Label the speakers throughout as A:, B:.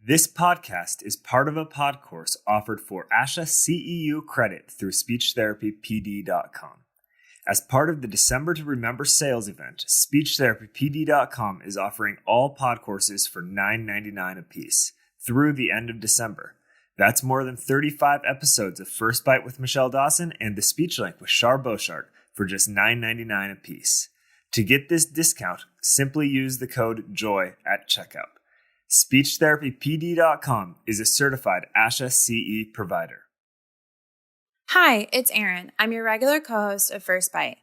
A: This podcast is part of a pod course offered for ASHA CEU credit through SpeechTherapyPD.com. As part of the December to Remember sales event, SpeechTherapyPD.com is offering all pod courses for $9.99 apiece through the end of December. That's more than 35 episodes of First Bite with Michelle Dawson and The Speech Link with Shar Boshart for just $9.99 apiece. To get this discount, simply use the code JOY at checkout. SpeechTherapyPD.com is a certified ASHA CE provider.
B: Hi, it's Erin. I'm your regular co-host of First Bite.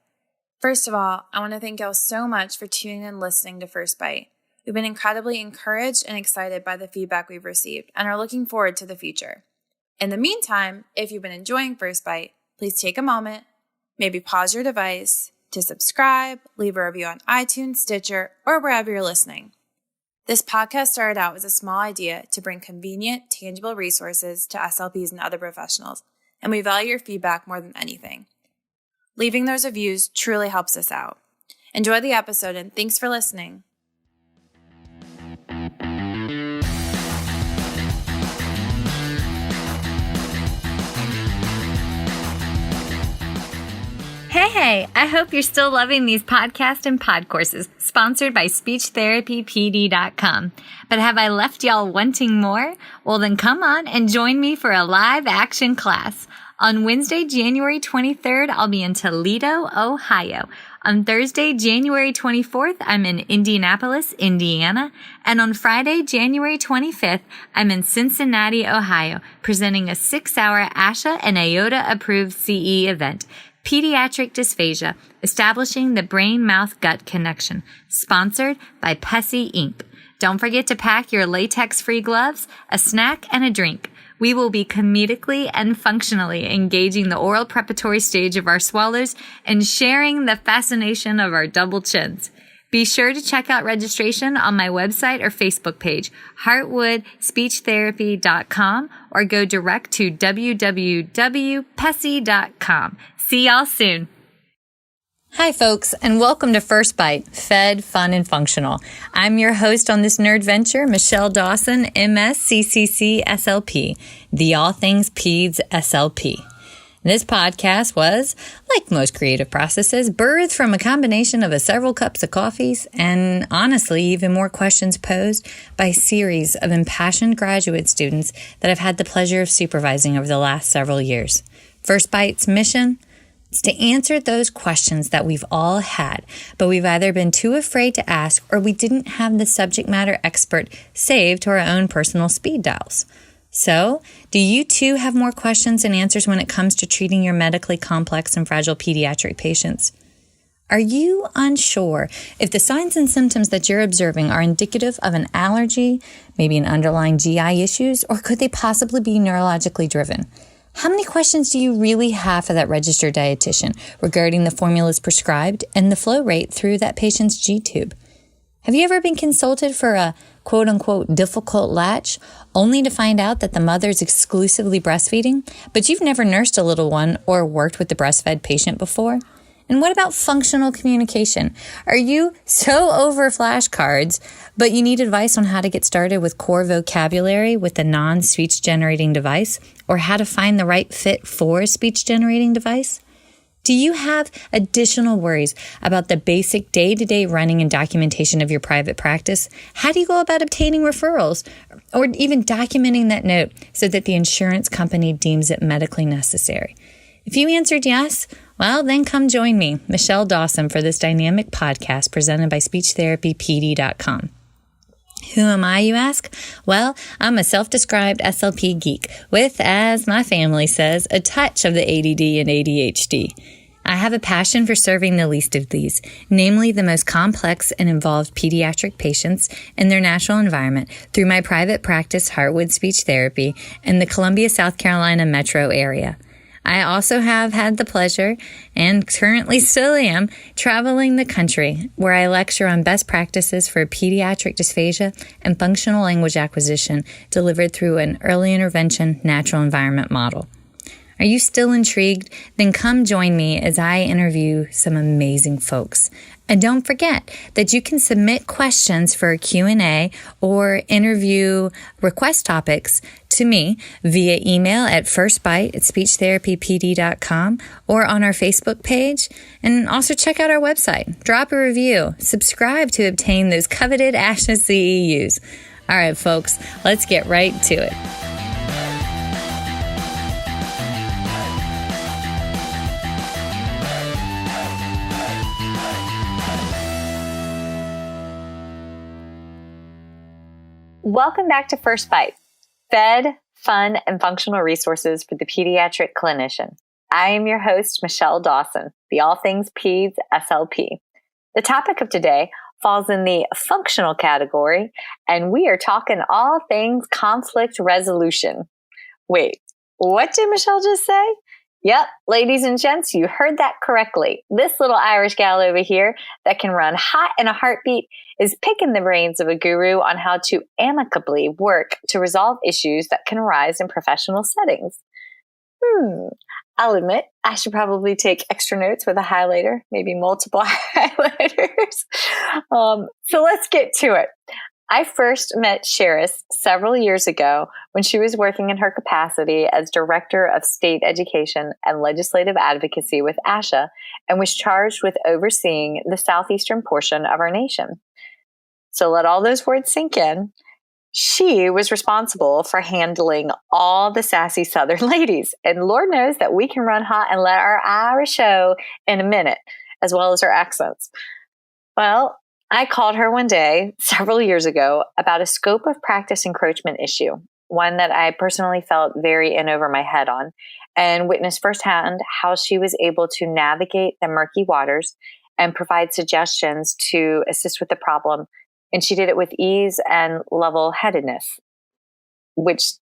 B: First of all, I want to thank y'all so much for tuning in and listening to First Bite. We've been incredibly encouraged and excited by the feedback we've received and are looking forward to the future. In the meantime, if you've been enjoying First Bite, please take a moment, maybe pause your device, to subscribe, leave a review on iTunes, Stitcher, or wherever you're listening. This podcast started out as a small idea to bring convenient, tangible resources to SLPs and other professionals, and we value your feedback more than anything. Leaving those reviews truly helps us out. Enjoy the episode, and thanks for listening.
C: Hey, I hope you're still loving these podcasts and pod courses sponsored by SpeechTherapyPD.com. But have I left y'all wanting more? Well, then come on and join me for a live action class. On Wednesday, January 23rd, I'll be in Toledo, Ohio. On Thursday, January 24th, I'm in Indianapolis, Indiana. And on Friday, January 25th, I'm in Cincinnati, Ohio, presenting a 6-hour ASHA and AOTA approved CE event. Pediatric Dysphagia, Establishing the Brain-Mouth-Gut Connection, sponsored by Pessy Inc. Don't forget to pack your latex-free gloves, a snack, and a drink. We will be comedically and functionally engaging the oral preparatory stage of our swallows and sharing the fascination of our double chins. Be sure to check out registration on my website or Facebook page, HeartwoodSpeechTherapy.com, or go direct to www.pessy.com. See y'all soon. Hi, folks, and welcome to First Bite, fed, fun, and functional. I'm your host on this nerd venture, Michelle Dawson, MS, CCC-SLP, the All Things Peds SLP. This podcast was, like most creative processes, birthed from a combination of several cups of coffees and, honestly, even more questions posed by a series of impassioned graduate students that I've had the pleasure of supervising over the last several years. First Bite's mission is to answer those questions that we've all had, but we've either been too afraid to ask or we didn't have the subject matter expert saved to our own personal speed dials. So, do you too have more questions and answers when it comes to treating your medically complex and fragile pediatric patients? Are you unsure if the signs and symptoms that you're observing are indicative of an allergy, maybe an underlying GI issues, or could they possibly be neurologically driven? How many questions do you really have for that registered dietitian regarding the formulas prescribed and the flow rate through that patient's G-tube? Have you ever been consulted for a quote-unquote difficult latch only to find out that the mother's exclusively breastfeeding, but you've never nursed a little one or worked with the breastfed patient before? And what about functional communication? Are you so over flashcards, but you need advice on how to get started with core vocabulary with a non-speech generating device, or how to find the right fit for a speech generating device? Do you have additional worries about the basic day-to-day running and documentation of your private practice? How do you go about obtaining referrals or even documenting that note so that the insurance company deems it medically necessary? If you answered yes, well, then come join me, Michelle Dawson, for this dynamic podcast presented by SpeechTherapyPD.com. Who am I, you ask? Well, I'm a self-described SLP geek with, as my family says, a touch of the ADD and ADHD. I have a passion for serving the least of these, namely the most complex and involved pediatric patients in their natural environment through my private practice, Heartwood Speech Therapy, in the Columbia, South Carolina metro area. I also have had the pleasure, and currently still am, traveling the country, where I lecture on best practices for pediatric dysphagia and functional language acquisition delivered through an early intervention natural environment model. Are you still intrigued? Then come join me as I interview some amazing folks. And don't forget that you can submit questions for a Q&A or interview request topics to me via email at firstbite@speechtherapypd.com or on our Facebook page. And also check out our website. Drop a review. Subscribe to obtain those coveted ASHA CEUs. All right, folks, let's get right to it. Welcome back to First Bite, fed, fun, and functional resources for the pediatric clinician. I am your host, Michelle Dawson, the All Things Peds SLP. The topic of today falls in the functional category, and we are talking all things conflict resolution. Wait, what did Michelle just say? Yep, ladies and gents, you heard that correctly. This little Irish gal over here that can run hot in a heartbeat is picking the brains of a guru on how to amicably work to resolve issues that can arise in professional settings. I'll admit, I should probably take extra notes with a highlighter, maybe multiple highlighters. So let's get to it. I first met Cheris several years ago when she was working in her capacity as Director of State Education and Legislative Advocacy with ASHA and was charged with overseeing the southeastern portion of our nation. So let all those words sink in. She was responsible for handling all the sassy Southern ladies. And Lord knows that we can run hot and let our Irish show in a minute, as well as our accents. Well, I called her one day several years ago about a scope of practice encroachment issue, one that I personally felt very in over my head on, and witnessed firsthand how she was able to navigate the murky waters and provide suggestions to assist with the problem. And she did it with ease and level-headedness, which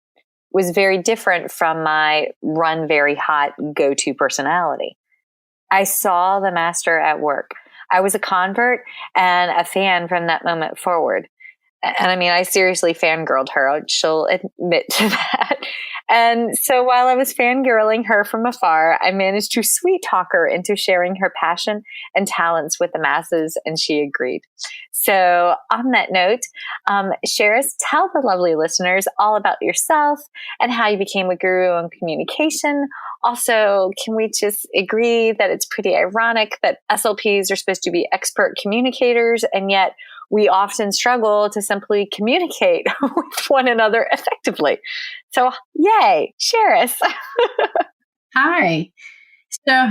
C: was very different from my run very hot go-to personality. I saw the master at work. I was a convert and a fan from that moment forward. And I mean, I seriously fangirled her. She'll admit to that. And so while I was fangirling her from afar, I managed to sweet talk her into sharing her passion and talents with the masses, and she agreed. So on that note, Cheris, tell the lovely listeners all about yourself and how you became a guru in communication. Also, can we just agree that it's pretty ironic that SLPs are supposed to be expert communicators, and yet we often struggle to simply communicate with one another effectively. So, yay, Cheris.
D: Hi. So,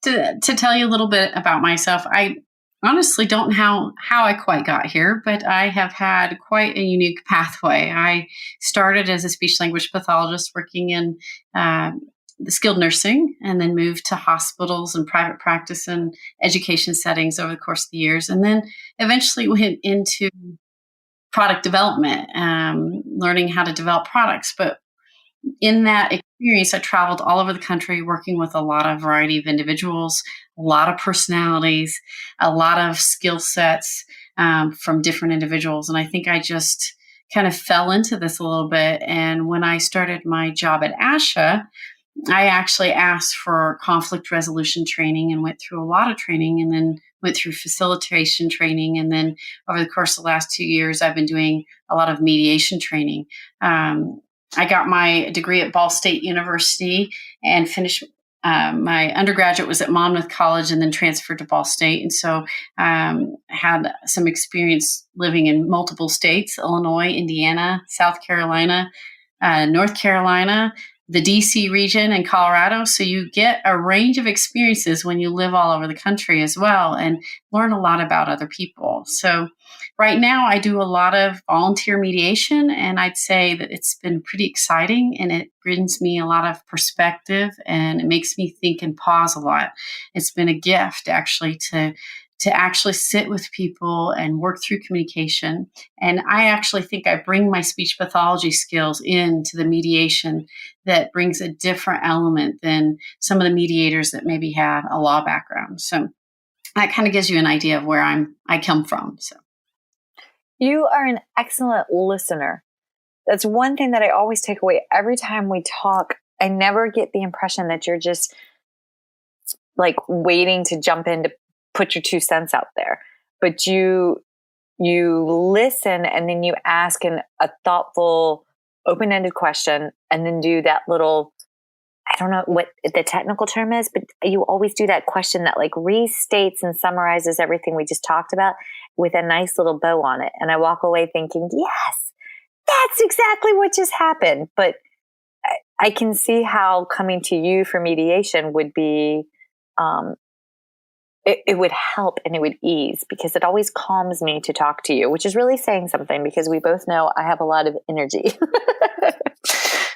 D: to tell you a little bit about myself, I honestly don't know how I quite got here, but I have had quite a unique pathway. I started as a speech language pathologist working in the skilled nursing, and then moved to hospitals and private practice and education settings over the course of the years. And then eventually went into product development, learning how to develop products. But in that experience, I traveled all over the country working with a lot of variety of individuals, a lot of personalities, a lot of skill sets from different individuals. And I think I just kind of fell into this a little bit. And when I started my job at ASHA, I actually asked for conflict resolution training and went through a lot of training, and then went through facilitation training. And then over the course of the last 2 years, I've been doing a lot of mediation training. I got my degree at Ball State University and finished my undergraduate was at Monmouth College and then transferred to Ball State. And so had some experience living in multiple states, Illinois, Indiana, South Carolina, North Carolina, the DC region, and Colorado. So you get a range of experiences when you live all over the country as well, and learn a lot about other people. So right now I do a lot of volunteer mediation, and I'd say that it's been pretty exciting, and it brings me a lot of perspective, and it makes me think and pause a lot. It's been a gift actually to actually sit with people and work through communication. And I actually think I bring my speech pathology skills into the mediation that brings a different element than some of the mediators that maybe have a law background. So that kind of gives you an idea of where I come from. So
C: you are an excellent listener. That's one thing that I always take away every time we talk. I never get the impression that you're just like waiting to jump in to put your 2 cents out there, but you listen, and then you ask a thoughtful, open-ended question, and then do that little, I don't know what the technical term is, but you always do that question that like restates and summarizes everything we just talked about with a nice little bow on it. And I walk away thinking, yes, that's exactly what just happened. But I can see how coming to you for mediation would be, it would help and it would ease, because it always calms me to talk to you, which is really saying something, because we both know I have a lot of energy.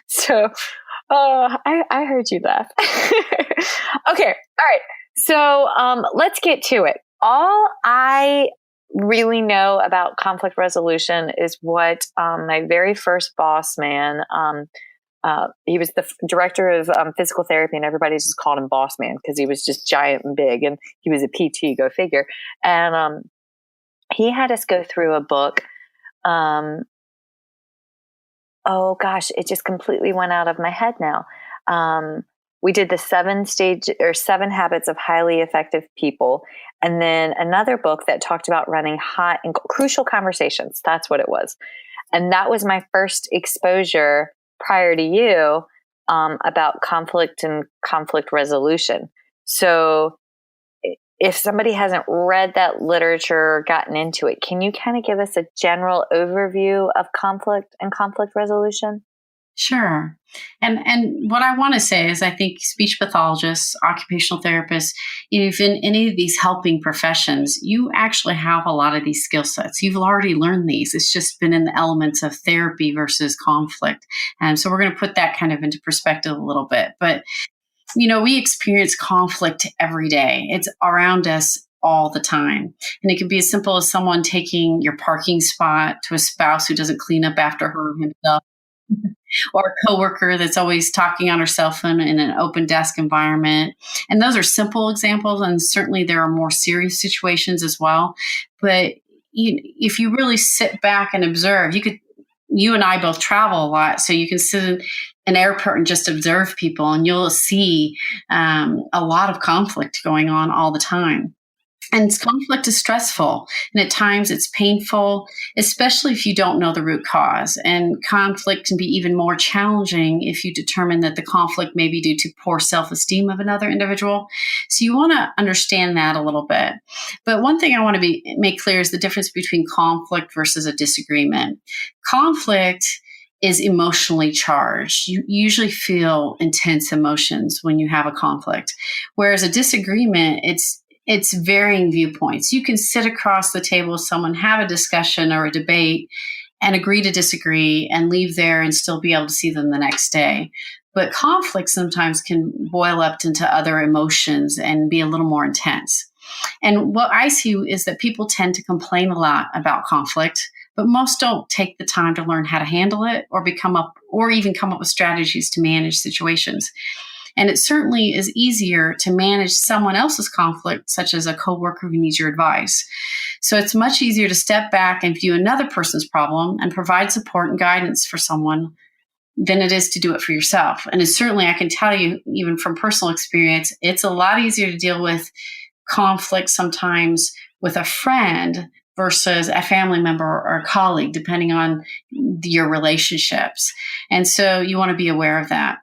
C: So, I heard you laugh. Okay. All right. So, let's get to it. All I really know about conflict resolution is what, my very first boss man, he was the director of physical therapy, and everybody just called him Boss Man because he was just giant and big, and he was a PT, go figure. And he had us go through a book. Oh gosh, it just completely went out of my head now. We did the 7 habits of highly effective people, and then another book that talked about running hot and crucial conversations. That's what it was, and that was my first exposure prior to you, about conflict and conflict resolution. So if somebody hasn't read that literature or gotten into it, can you kind of give us a general overview of conflict and conflict resolution?
D: Sure. And what I want to say is I think speech pathologists, occupational therapists, even any of these helping professions, you actually have a lot of these skill sets. You've already learned these. It's just been in the elements of therapy versus conflict. And so we're going to put that kind of into perspective a little bit. But, we experience conflict every day. It's around us all the time. And it can be as simple as someone taking your parking spot to a spouse who doesn't clean up after her or himself. Or a coworker that's always talking on her cell phone in an open desk environment. And those are simple examples. And certainly there are more serious situations as well. But if you really sit back and observe, you and I both travel a lot. So you can sit in an airport and just observe people, and you'll see a lot of conflict going on all the time. And conflict is stressful, and at times it's painful, especially if you don't know the root cause. And conflict can be even more challenging if you determine that the conflict may be due to poor self-esteem of another individual. So you want to understand that a little bit. But one thing I want to make clear is the difference between conflict versus a disagreement. Conflict is emotionally charged. You usually feel intense emotions when you have a conflict, whereas a disagreement, it's varying viewpoints. You can sit across the table with someone, have a discussion or a debate, and agree to disagree and leave there and still be able to see them the next day. But conflict sometimes can boil up into other emotions and be a little more intense. And what I see is that people tend to complain a lot about conflict, but most don't take the time to learn how to handle it or even come up with strategies to manage situations. And it certainly is easier to manage someone else's conflict, such as a coworker who needs your advice. So it's much easier to step back and view another person's problem and provide support and guidance for someone than it is to do it for yourself. And certainly, I can tell you, even from personal experience, it's a lot easier to deal with conflict sometimes with a friend versus a family member or a colleague, depending on your relationships. And so you want to be aware of that.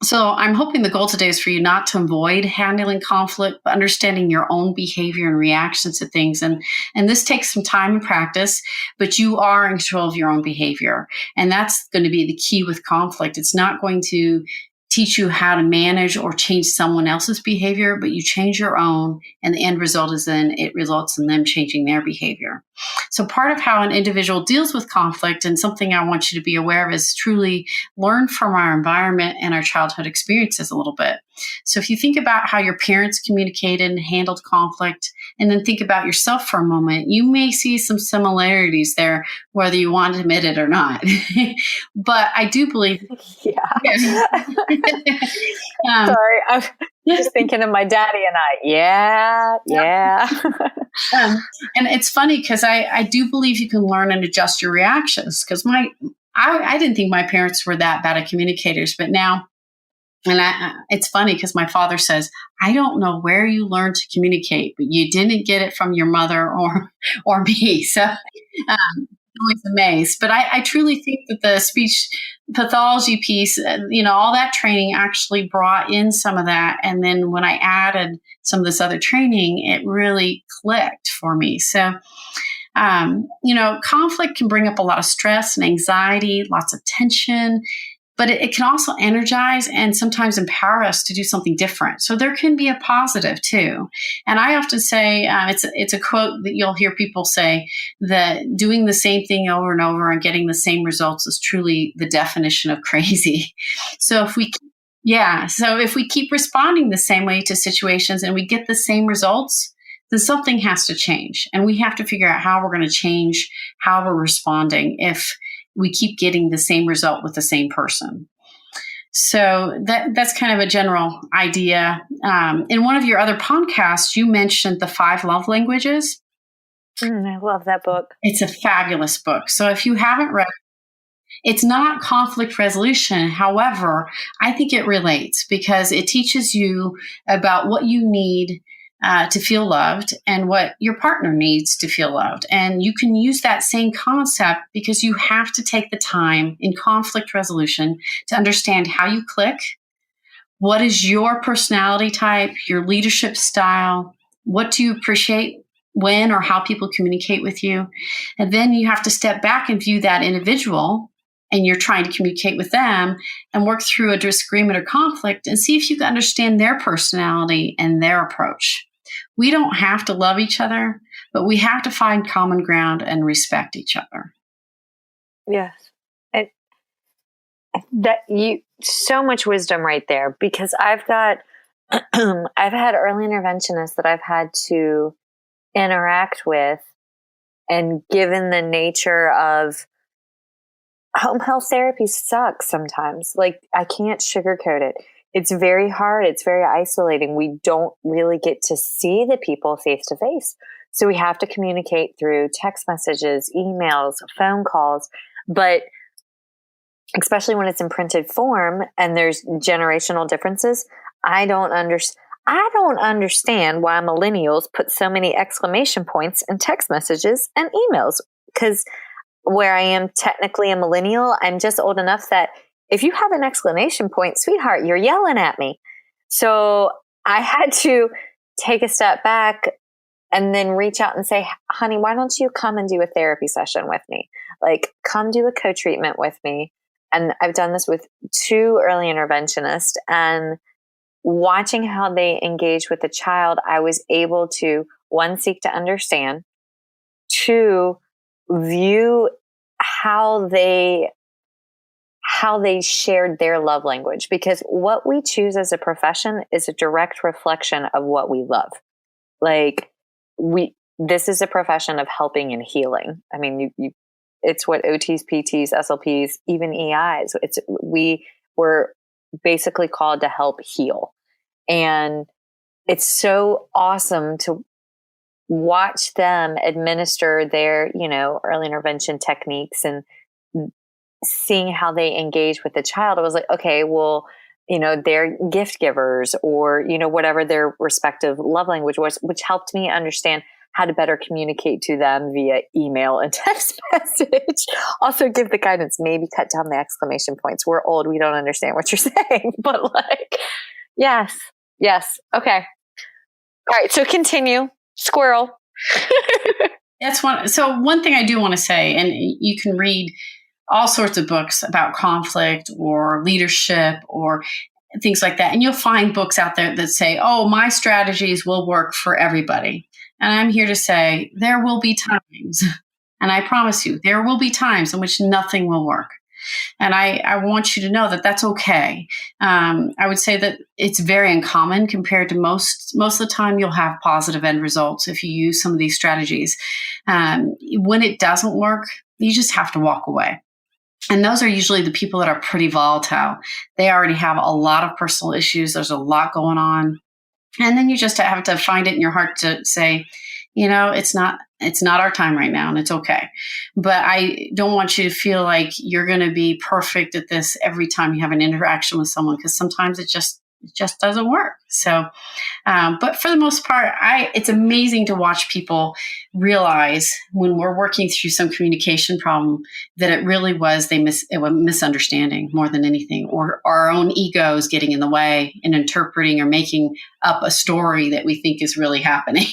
D: So I'm hoping the goal today is for you not to avoid handling conflict, but understanding your own behavior and reactions to things. And this takes some time and practice, but you are in control of your own behavior. And that's going to be the key with conflict. It's not going to teach you how to manage or change someone else's behavior, but you change your own, and the end result is then it results in them changing their behavior. So part of how an individual deals with conflict, and something I want you to be aware of, is truly learn from our environment and our childhood experiences a little bit. So if you think about how your parents communicated and handled conflict, and then think about yourself for a moment, you may see some similarities there, whether you want to admit it or not. But I do believe...
C: Yeah. Sorry, I'm just thinking of my daddy and I. Yeah.
D: And it's funny because I do believe you can learn and adjust your reactions, because I didn't think my parents were that bad at communicators, but now And it's funny because my father says, I don't know where you learned to communicate, but you didn't get it from your mother or me. So always amazed. But I truly think that the speech pathology piece, all that training actually brought in some of that. And then when I added some of this other training, it really clicked for me. So, conflict can bring up a lot of stress and anxiety, lots of tension, but it can also energize and sometimes empower us to do something different. So there can be a positive too. And I often say, it's a quote that you'll hear people say, that doing the same thing over and over and getting the same results is truly the definition of crazy. So if we keep responding the same way to situations and we get the same results, then something has to change. And we have to figure out how we're going to change how we're responding if we keep getting the same result with the same person. So that's kind of a general idea. In one of your other podcasts, you mentioned the 5 love languages.
C: I love that book.
D: It's a fabulous book. So if you haven't read it, it's not conflict resolution. However, I think it relates because it teaches you about what you need to feel loved and what your partner needs to feel loved. And you can use that same concept because you have to take the time in conflict resolution to understand how you click, what is your personality type, your leadership style, what do you appreciate when or how people communicate with you. And then you have to step back and view that individual and you're trying to communicate with them and work through a disagreement or conflict and see if you can understand their personality and their approach. We don't have to love each other, but we have to find common ground and respect each other.
C: Yes. So much wisdom right there, because I've had early interventionists that I've had to interact with, and given the nature of home health therapy sucks sometimes. Like, I can't sugarcoat it. It's very hard. It's very isolating. We don't really get to see the people face to face. So we have to communicate through text messages, emails, phone calls. But especially when it's in printed form and there's generational differences, I don't understand why millennials put so many exclamation points in text messages and emails. Because where I am technically a millennial, I'm just old enough that if you have an exclamation point, sweetheart, you're yelling at me. So I had to take a step back and then reach out and say, honey, why don't you come and do a therapy session with me? Like, come do a co-treatment with me. And I've done this with 2 early interventionists, and watching how they engage with the child, I was able to, 1, seek to understand, 2, view how they shared their love language, because what we choose as a profession is a direct reflection of what we love. Like, this is a profession of helping and healing. I mean, it's what OTs, PTs, SLPs, even EIs. We were basically called to help heal. And it's so awesome to watch them administer their, early intervention techniques and seeing how they engage with the child. I was like, okay, well, they're gift givers, or, whatever their respective love language was, which helped me understand how to better communicate to them via email and text message. Also give the guidance, maybe cut down the exclamation points. We're old. We don't understand what you're saying, but yes. Okay. All right. So continue. Squirrel.
D: That's one. So one thing I do want to say, and you can read all sorts of books about conflict or leadership or things like that. And you'll find books out there that say, oh, my strategies will work for everybody. And I'm here to say there will be times, and I promise you, there will be times in which nothing will work. And I want you to know that that's okay. I would say that it's very uncommon compared to most of the time you'll have positive end results if you use some of these strategies. When it doesn't work, you just have to walk away. And those are usually the people that are pretty volatile. They already have a lot of personal issues. There's a lot going on. And then you just have to find it in your heart to say, it's not our time right now, and it's okay. But I don't want you to feel like you're going to be perfect at this every time you have an interaction with someone, because sometimes it just doesn't work. So, but for the most part, it's amazing to watch people realize when we're working through some communication problem that it really was it was misunderstanding more than anything, or our own egos getting in the way and interpreting or making up a story that we think is really happening.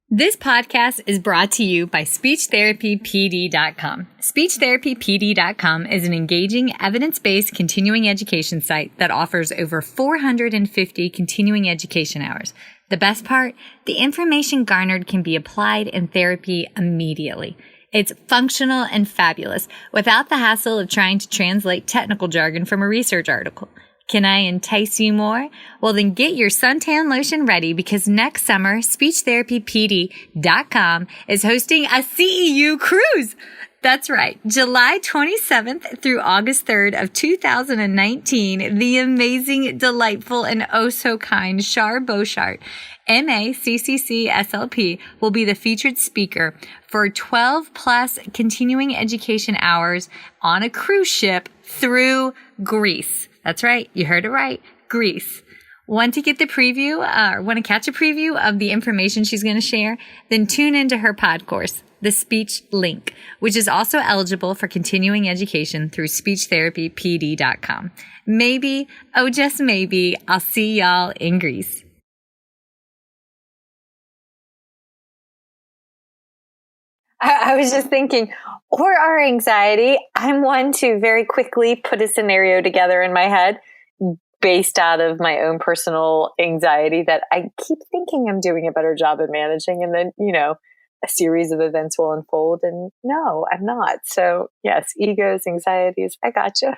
C: This podcast is brought to you by SpeechTherapyPD.com. SpeechTherapyPD.com is an engaging, evidence-based continuing education site that offers over 450 continuing education hours. The best part? The information garnered can be applied in therapy immediately. It's functional and fabulous, without the hassle of trying to translate technical jargon from a research article. Can I entice you more? Well, then get your suntan lotion ready, because next summer, SpeechTherapyPD.com is hosting a CEU cruise. That's right. July 27th through August 3rd of 2019, the amazing, delightful, and oh so kind Shar Boshart, MA, CCC-SLP, will be the featured speaker for 12 plus continuing education hours on a cruise ship through Greece. That's right. You heard it right. Greece. Want to get the preview, or want to catch a preview of the information she's going to share? Then tune into her pod course, The Speech Link, which is also eligible for continuing education through SpeechTherapyPD.com. Maybe, oh just maybe, I'll see y'all in Greece. I was just thinking, or our anxiety. I'm one to very quickly put a scenario together in my head based out of my own personal anxiety that I keep thinking I'm doing a better job at managing. And then, a series of events will unfold, and no, I'm not. So yes, egos, anxieties, I gotcha.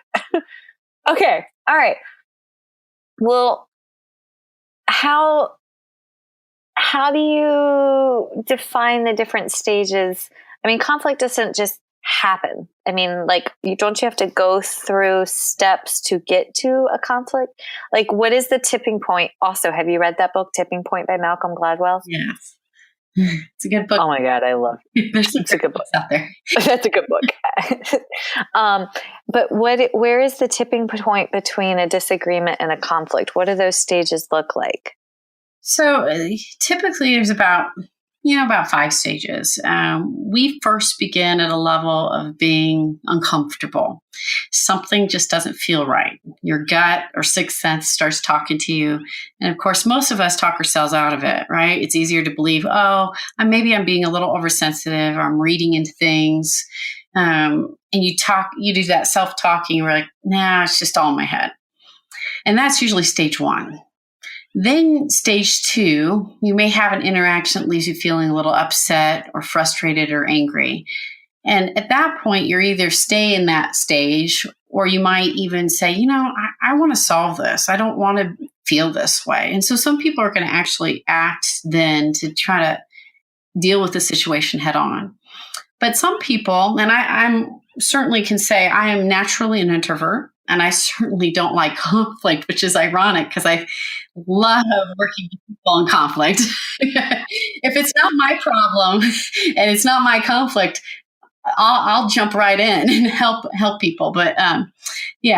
C: Okay. All right. Well, how do you define the different stages? I mean, conflict doesn't just happen. I mean, don't you have to go through steps to get to a conflict? Like, what is the tipping point? Also, have you read that book, Tipping Point by Malcolm Gladwell?
D: Yes. It's a good book.
C: Oh my God, I love it.
D: It's a good book out there.
C: That's a good book. But where is the tipping point between a disagreement and a conflict? What do those stages look like?
D: So typically there's about 5 stages. We first begin at a level of being uncomfortable. Something just doesn't feel right. Your gut or sixth sense starts talking to you. And of course, most of us talk ourselves out of it, right? It's easier to believe, maybe I'm being a little oversensitive, or I'm reading into things. And you do that self-talking. We're like, nah, it's just all in my head. And that's usually stage 1. Then stage 2, you may have an interaction that leaves you feeling a little upset or frustrated or angry. And at that point, you're either stay in that stage, or you might even say, I want to solve this. I don't want to feel this way. And so some people are going to actually act then to try to deal with the situation head on. But some people, and I'm certainly can say I am naturally an introvert, and I certainly don't like conflict, which is ironic because I love working with people in conflict. If it's not my problem and it's not my conflict, I'll jump right in and help people. But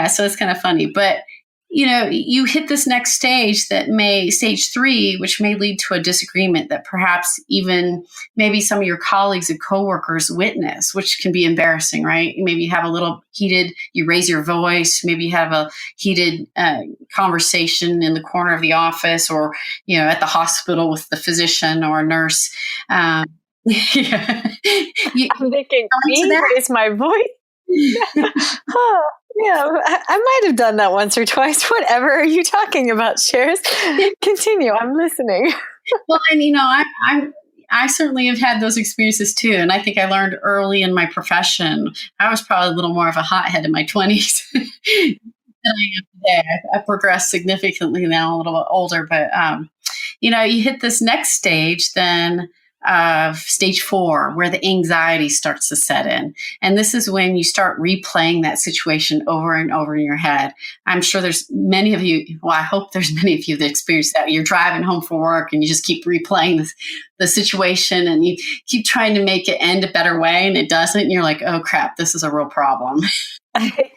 D: so it's kind of funny. But you hit this next stage stage 3, which may lead to a disagreement that perhaps even maybe some of your colleagues and coworkers witness, which can be embarrassing, right? Maybe you have a little heated, you raise your voice, maybe you have a heated conversation in the corner of the office, or, at the hospital with the physician or a nurse. I'm
C: thinking, raise my voice. Yeah, I might have done that once or twice. Whatever are you talking about, Cheris? Continue. I'm listening.
D: Well, and I certainly have had those experiences too. And I think I learned early in my profession. I was probably a little more of a hothead in my 20s than I am today. I progressed significantly now, a little bit older. But, you hit this next stage, then of stage 4, where the anxiety starts to set in. And this is when you start replaying that situation over and over in your head. I'm sure there's many of you, well, I hope there's many of you that experience that. You're driving home from work and you just keep replaying the situation, and you keep trying to make it end a better way, and it doesn't. And you're like, oh crap, this is a real problem.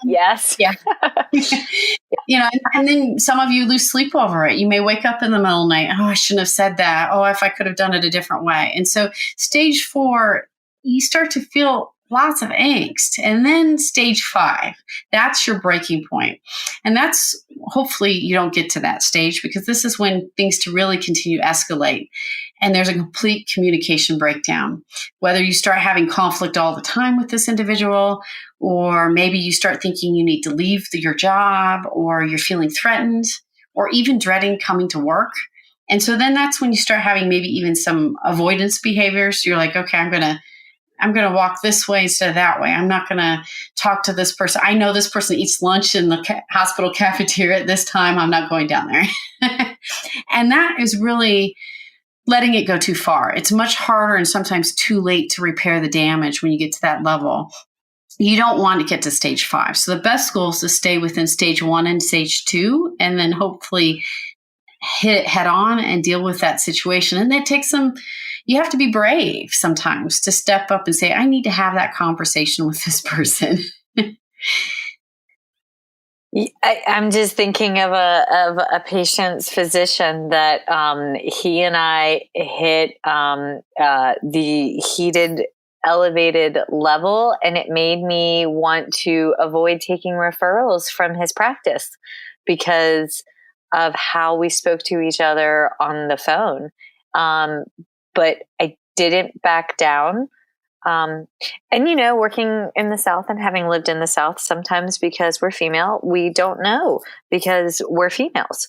C: Yes.
D: Yeah. And then some of you lose sleep over it. You may wake up in the middle of the night. Oh, I shouldn't have said that. Oh, if I could have done it a different way. And so stage 4, you start to feel lots of angst. And then stage 5, that's your breaking point. And that's, hopefully you don't get to that stage, because this is when things to really continue to escalate. And there's a complete communication breakdown. Whether you start having conflict all the time with this individual, or maybe you start thinking you need to leave your job, or you're feeling threatened, or even dreading coming to work. And so then that's when you start having maybe even some avoidance behaviors. You're like, okay, I'm going to walk this way instead of that way. I'm not going to talk to this person. I know this person eats lunch in the hospital cafeteria at this time. I'm not going down there. And that is really letting it go too far. It's much harder and sometimes too late to repair the damage when you get to that level. You don't want to get to stage 5. So the best goal is to stay within stage 1 and stage 2, and then hopefully hit it head on and deal with that situation. And it takes you have to be brave sometimes to step up and say, I need to have that conversation with this person.
C: I'm just thinking of a patient's physician that he and I hit the heated elevated level, and it made me want to avoid taking referrals from his practice because of how we spoke to each other on the phone. But I didn't back down. And, working in the South and having lived in the South, sometimes because we're female, we don't know because we're females,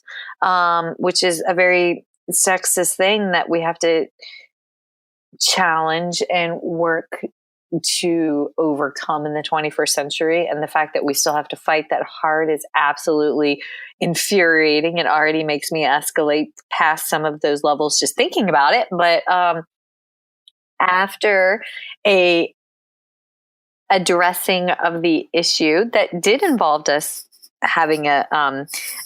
C: which is a very sexist thing that we have to challenge and work to overcome in the 21st century. And the fact that we still have to fight that hard is absolutely infuriating. It already makes me escalate past some of those levels just thinking about it. But after a addressing of the issue that did involve us having a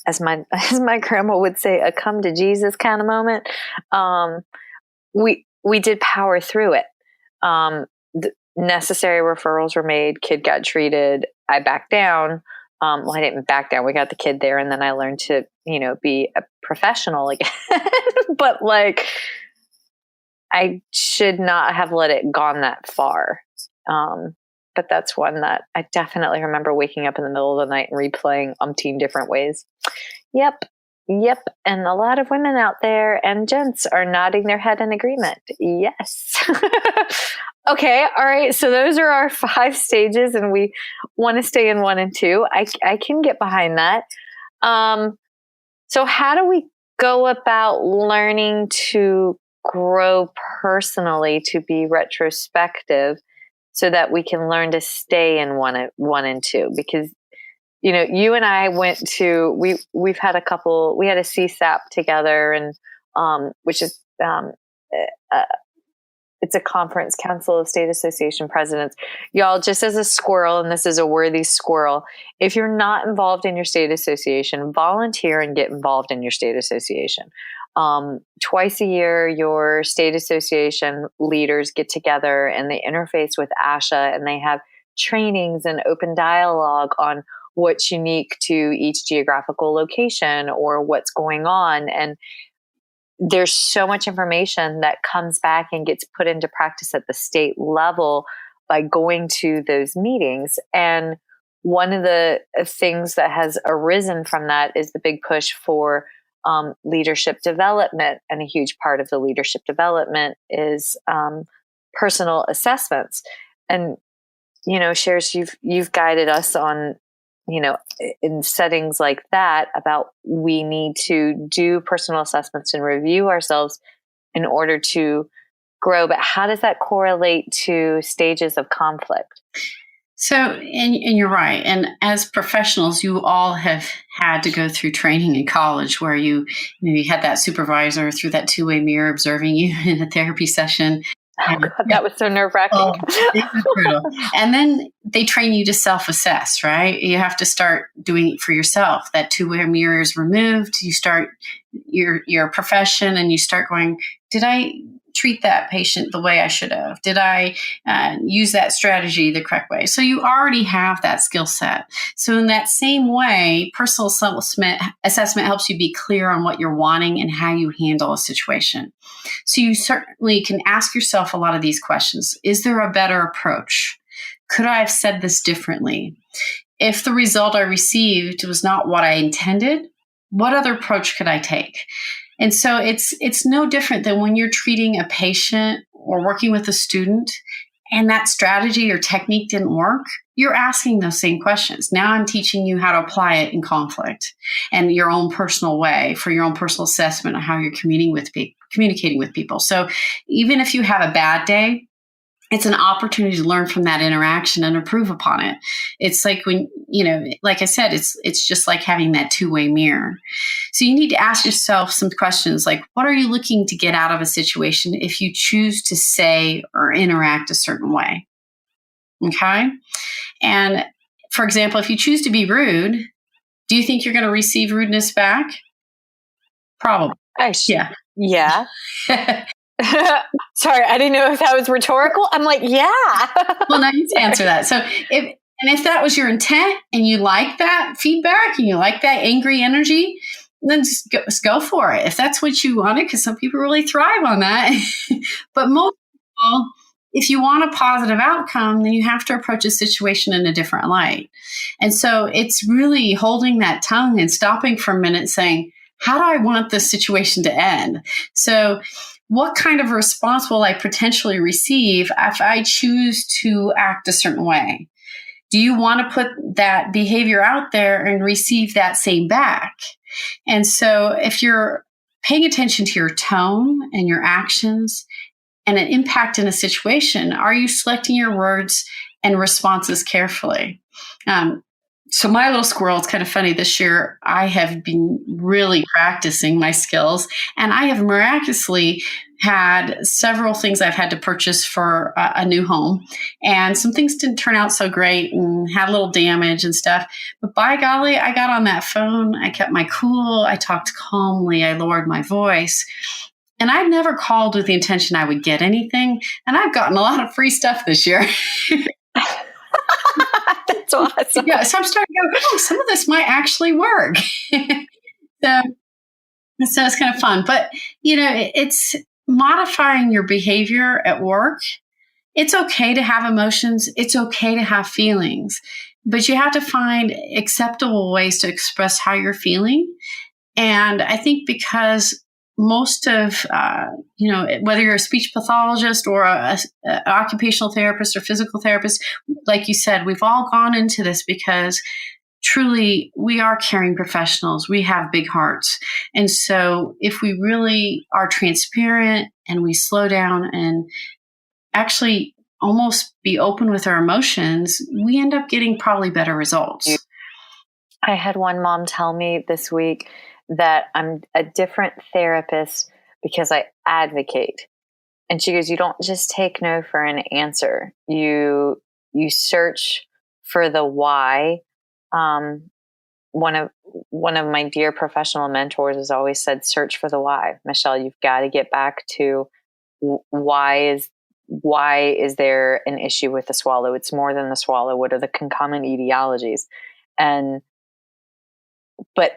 C: as my grandma would say, a come to Jesus kind of moment, we did power through it. The necessary referrals were made. Kid got treated. I backed down. Well, I didn't back down. We got the kid there, and then I learned to, be a professional again. But I should not have let it gone that far. But that's one that I definitely remember waking up in the middle of the night and replaying umpteen different ways. Yep. And a lot of women out there and gents are nodding their head in agreement. Yes. Okay. All right. So those are our 5 stages, and we want to stay in 1 and 2. I can get behind that. So how do we go about learning to grow personally, to be retrospective, so that we can learn to stay in 1 and 2? Because you and I went to, we've had we had a CSAP together, and which is it's a conference, Council of State Association Presidents. Y'all, just as a squirrel, and this is a worthy squirrel, if you're not involved in your state association, volunteer and get involved in your state association. Twice a year, your state association leaders get together and they interface with ASHA, and they have trainings and open dialogue on what's unique to each geographical location or what's going on. And there's so much information that comes back and gets put into practice at the state level by going to those meetings. And one of the things that has arisen from that is the big push for leadership development. And a huge part of the leadership development is personal assessments. And, Cheris, you've guided us on, in settings like that, about we need to do personal assessments and review ourselves in order to grow. But how does that correlate to stages of conflict?
D: So, and you're right. And as professionals, you all have had to go through training in college where you had that supervisor through that two-way mirror observing you in a therapy session.
C: Oh, God, that was so nerve-wracking.
D: It was brutal. And then they train you to self-assess, right? You have to start doing it for yourself. That two-way mirror is removed. You start your profession and you start going, did I treat that patient the way I should have? Did I use that strategy the correct way? So you already have that skill set. So in that same way, personal assessment helps you be clear on what you're wanting and how you handle a situation. So you certainly can ask yourself a lot of these questions. Is there a better approach? Could I have said this differently? If the result I received was not what I intended, what other approach could I take? And so it's no different than when you're treating a patient or working with a student and that strategy or technique didn't work, you're asking those same questions. Now I'm teaching you how to apply it in conflict and your own personal way for your own personal assessment of how you're communicating with people. So even if you have a bad day, it's an opportunity to learn from that interaction and improve upon it. It's like when, like I said, it's just like having that two-way mirror. So you need to ask yourself some questions like, what are you looking to get out of a situation if you choose to say or interact a certain way? Okay. And for example, if you choose to be rude, do you think you're going to receive rudeness back? Probably.
C: Yeah. Yeah. Sorry, I didn't know if that was rhetorical. I'm like, yeah.
D: Well, now you need to answer that. So if that was your intent and you like that feedback and you like that angry energy, then just go for it. If that's what you wanted, because some people really thrive on that. But most people, if you want a positive outcome, then you have to approach a situation in a different light. And so it's really holding that tongue and stopping for a minute saying, how do I want this situation to end? So what kind of response will I potentially receive if I choose to act a certain way? Do you want to put that behavior out there and receive that same back? And so if you're paying attention to your tone and your actions and an impact in a situation, are you selecting your words and responses carefully? So my little squirrel, it's kind of funny. This year, I have been really practicing my skills, and I have miraculously had several things I've had to purchase for a new home. And some things didn't turn out so great and had a little damage and stuff. But by golly, I got on that phone. I kept my cool. I talked calmly. I lowered my voice. And I've never called with the intention I would get anything. And I've gotten a lot of free stuff this year.
C: That's awesome.
D: Yeah, so I'm starting to go, oh, some of this might actually work. So it's kind of fun. But, it's modifying your behavior at work. It's okay to have emotions. It's okay to have feelings. But you have to find acceptable ways to express how you're feeling. And I think because most of, whether you're a speech pathologist or an occupational therapist or physical therapist, like you said, we've all gone into this because truly we are caring professionals. We have big hearts. And so if we really are transparent and we slow down and actually almost be open with our emotions, we end up getting probably better results.
C: I had one mom tell me this week that I'm a different therapist because I advocate. And she goes, you don't just take no for an answer. You search for the why. One of my dear professional mentors has always said, search for the why. Michelle, you've got to get back to why is there an issue with the swallow? It's more than the swallow. What are the concomitant etiologies? But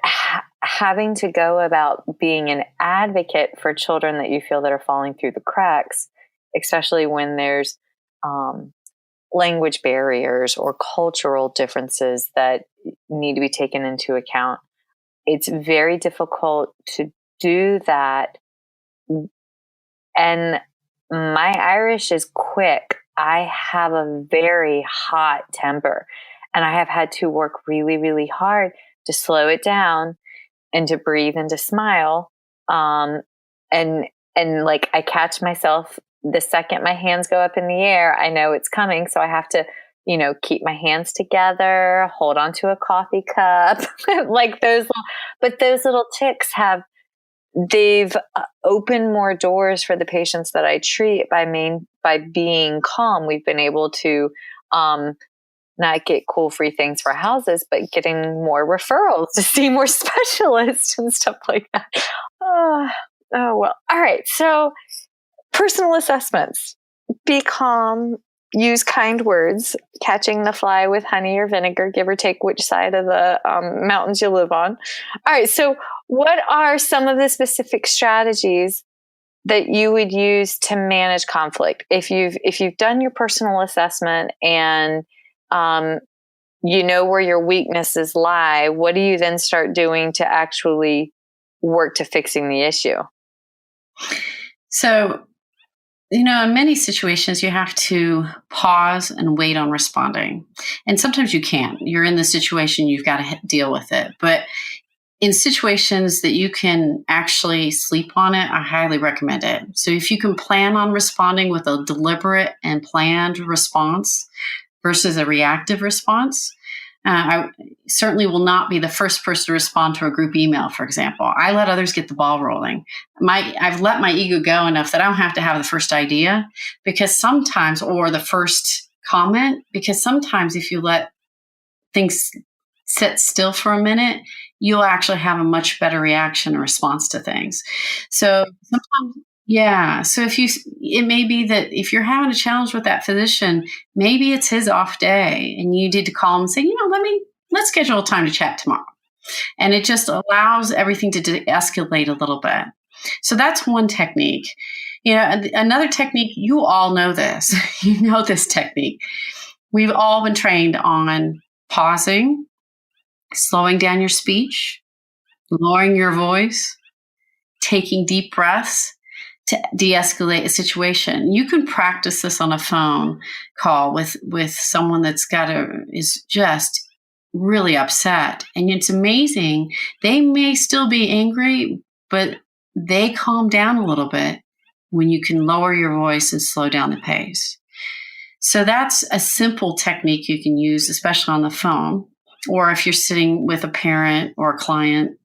C: having to go about being an advocate for children that you feel that are falling through the cracks, especially when there's language barriers or cultural differences that need to be taken into account, it's very difficult to do that. And my Irish is quick. I have a very hot temper, and I have had to work really, really hard to slow it down and to breathe and to smile. And like I catch myself the second my hands go up in the air, I know it's coming. So I have to, keep my hands together, hold onto a coffee cup, like those little ticks they've opened more doors for the patients that I treat by being calm. We've been able to, not get cool free things for houses, but getting more referrals to see more specialists and stuff like that. Oh, well. All right. So personal assessments, be calm, use kind words, catching the fly with honey or vinegar, give or take which side of the mountains you live on. All right. So what are some of the specific strategies that you would use to manage conflict? If you've done your personal assessment and you know where your weaknesses lie, what do you then start doing to actually work to fixing the issue?
D: So, in many situations, you have to pause and wait on responding. And sometimes you can't. You're in the situation, you've got to deal with it. But in situations that you can actually sleep on it, I highly recommend it. So if you can plan on responding with a deliberate and planned response versus a reactive response, I certainly will not be the first person to respond to a group email, for example. I let others get the ball rolling. I've let my ego go enough that I don't have to have the first idea or the first comment, because sometimes if you let things sit still for a minute, you'll actually have a much better reaction and response to things. So sometimes, yeah. So it may be that if you're having a challenge with that physician, maybe it's his off day and you need to call him and say, let's schedule a time to chat tomorrow. And it just allows everything to de-escalate a little bit. So that's one technique. Another technique, you all know this. You know this technique. We've all been trained on pausing, slowing down your speech, lowering your voice, taking deep breaths to de-escalate a situation. You can practice this on a phone call with someone that's is just really upset. And it's amazing. They may still be angry, but they calm down a little bit when you can lower your voice and slow down the pace. So that's a simple technique you can use, especially on the phone, or if you're sitting with a parent or a client.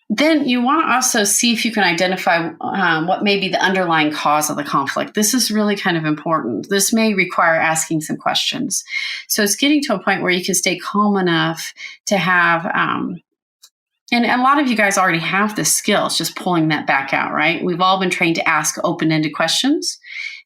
D: Then you want to also see if you can identify what may be the underlying cause of the conflict. This is really kind of important. This may require asking some questions. So it's getting to a point where you can stay calm enough to have, and a lot of you guys already have this skill. It's just pulling that back out, right? We've all been trained to ask open-ended questions.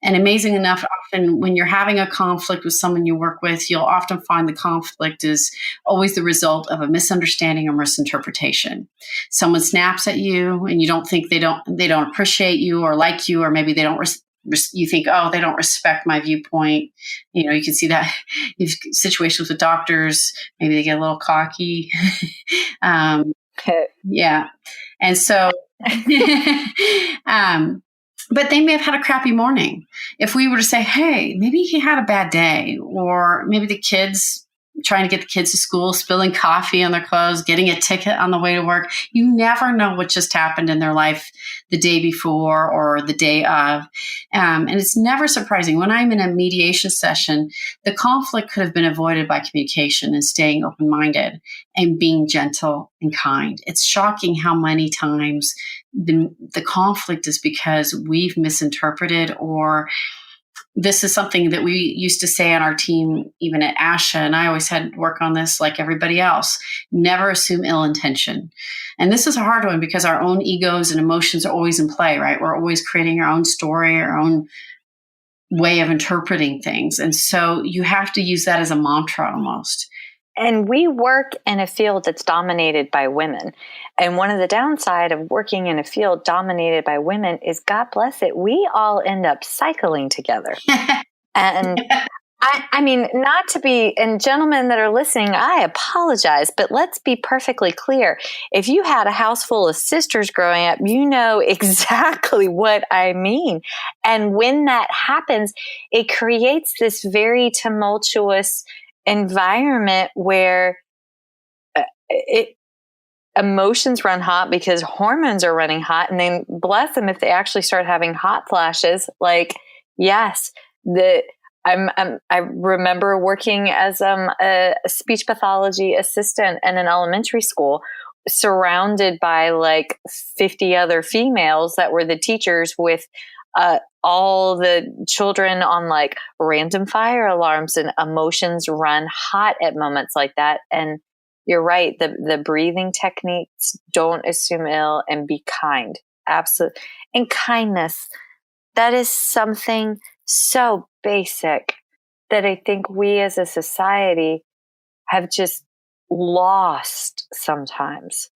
D: And amazing enough, often when you're having a conflict with someone you work with, you'll often find the conflict is always the result of a misunderstanding or misinterpretation. Someone snaps at you and you don't think they don't appreciate you or like you, or maybe they don't you think, oh, they don't respect my viewpoint. You can see that in situations with doctors, maybe they get a little cocky. Yeah. And so, but they may have had a crappy morning. If we were to say, hey, maybe he had a bad day, or maybe the kids trying to get the kids to school, spilling coffee on their clothes, getting a ticket on the way to work. You never know what just happened in their life the day before or the day of. And it's never surprising. When I'm in a mediation session, the conflict could have been avoided by communication and staying open-minded and being gentle and kind. It's shocking how many times the conflict is because we've misinterpreted, or this is something that we used to say on our team, even at ASHA, and I always had to work on this like everybody else. Never assume ill intention. And this is a hard one because our own egos and emotions are always in play, right? We're always creating our own story, our own way of interpreting things. And so you have to use that as a mantra almost.
C: And we work in a field that's dominated by women. And one of the downside of working in a field dominated by women is, God bless it, we all end up cycling together. And I mean, not to be, and gentlemen that are listening, I apologize, but let's be perfectly clear. If you had a house full of sisters growing up, you know exactly what I mean. And when that happens, it creates this very tumultuous environment where emotions run hot because hormones are running hot. And then bless them if they actually start having hot flashes. Like, yes, I remember working as a speech pathology assistant in an elementary school, surrounded by like 50 other females that were the teachers, with all the children on like random fire alarms, and emotions run hot at moments like that. And you're right, the breathing techniques, don't assume ill, and be kind. Absolutely. And kindness, that is something so basic that I think we as a society have just lost sometimes.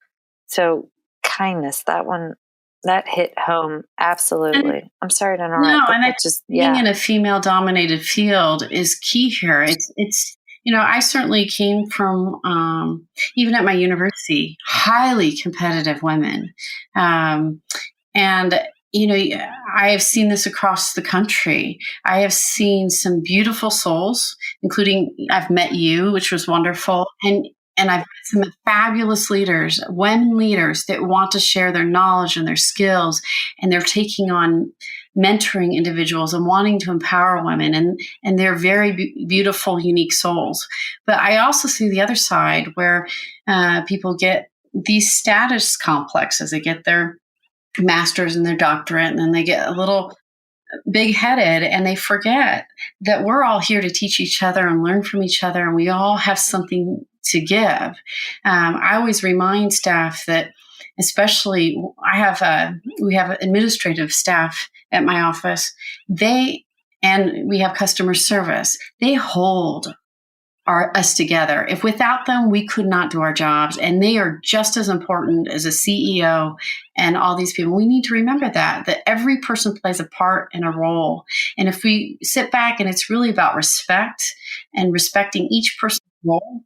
C: So kindness, that one, that hit home. Absolutely. I'm sorry to interrupt.
D: No,
C: but
D: and being in a female dominated field is key here. It's I certainly came from, even at my university, highly competitive women. And I have seen this across the country. I have seen some beautiful souls, including I've met you, which was wonderful. And I've met some fabulous leaders, women leaders that want to share their knowledge and their skills, and they're taking on mentoring individuals and wanting to empower women, and they're very beautiful, unique souls. But I also see the other side where people get these status complexes. They get their master's and their doctorate, and then they get a little big-headed, and they forget that we're all here to teach each other and learn from each other, and we all have something to give. I always remind staff that, especially we have administrative staff at my office, and we have customer service. They hold us together. If without them, we could not do our jobs, and they are just as important as a CEO and all these people. We need to remember that every person plays a part and a role. And if we sit back, and it's really about respect and respecting each person's role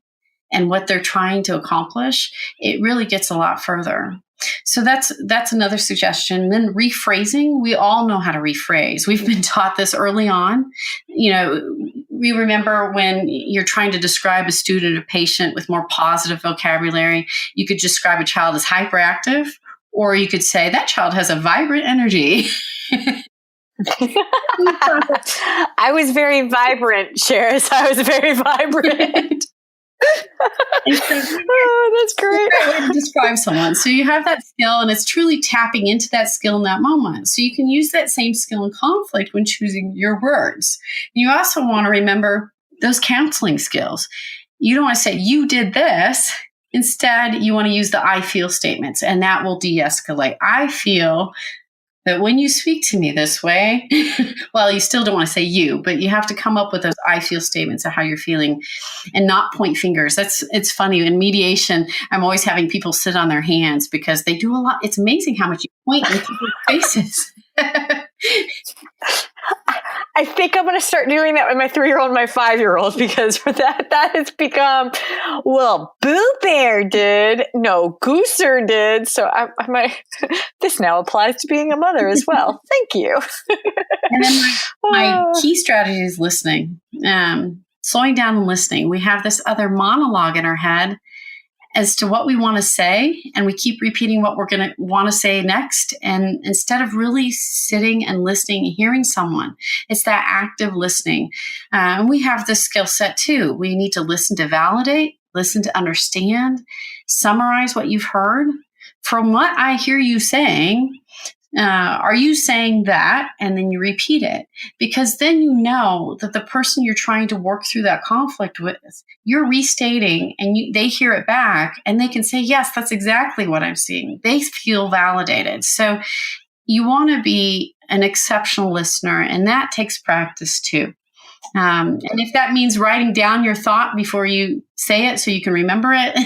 D: and what they're trying to accomplish, it really gets a lot further. So that's another suggestion. Then rephrasing, we all know how to rephrase. We've been taught this early on. We remember when you're trying to describe a student or patient with more positive vocabulary, you could describe a child as hyperactive, or you could say that child has a vibrant energy.
C: I was very vibrant, Cheris. I was very vibrant. Oh, that's great.
D: That's a great way to describe someone. So you have that skill, and it's truly tapping into that skill in that moment. So you can use that same skill in conflict when choosing your words. You also want to remember those counseling skills. You don't want to say, you did this. Instead, you want to use the I feel statements, and that will de-escalate. I feel that when you speak to me this way, well, you still don't want to say you, but you have to come up with those I feel statements of how you're feeling, and not point fingers. It's funny. In mediation, I'm always having people sit on their hands because they do a lot. It's amazing how much you point in people's faces.
C: I think I'm going to start doing that with my 3-year-old and my 5-year-old, because that has become, well, Boo Bear did. No, Gooser did. So I might, this now applies to being a mother as well. Thank you.
D: And then my key strategy is listening, slowing down and listening. We have this other monologue in our head as to what we want to say, and we keep repeating what we're going to want to say next. And instead of really sitting and listening and hearing someone, it's that active listening. And we have this skill set too. We need to listen to validate, listen to understand, summarize what you've heard. From what I hear you saying, are you saying that? And then you repeat it, because then you know that the person you're trying to work through that conflict with, you're restating, and they hear it back, and they can say, yes, that's exactly what I'm seeing. They feel validated. So you want to be an exceptional listener, and that takes practice too. And if that means writing down your thought before you say it so you can remember it,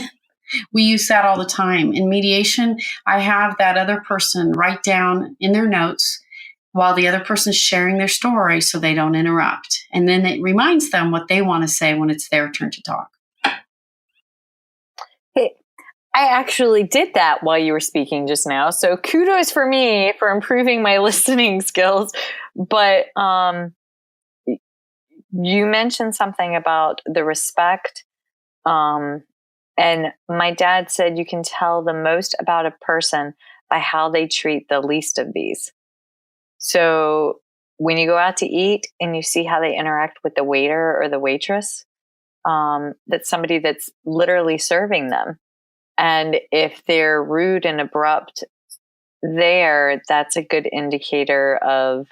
D: we use that all the time. In mediation, I have that other person write down in their notes while the other person's sharing their story so they don't interrupt. And then it reminds them what they want to say when it's their turn to talk.
C: Hey, I actually did that while you were speaking just now. So kudos for me for improving my listening skills. But you mentioned something about the respect. And my dad said you can tell the most about a person by how they treat the least of these. So when you go out to eat and you see how they interact with the waiter or the waitress, that's somebody that's literally serving them. And if they're rude and abrupt there, that's a good indicator of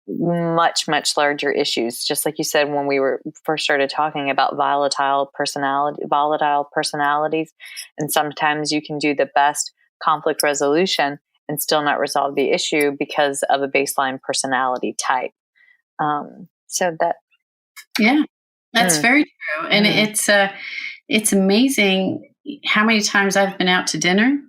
C: much, much larger issues. Just like you said, when we were first started talking about volatile personalities, and sometimes you can do the best conflict resolution and still not resolve the issue because of a baseline personality type.
D: That's very true. And it's amazing how many times I've been out to dinner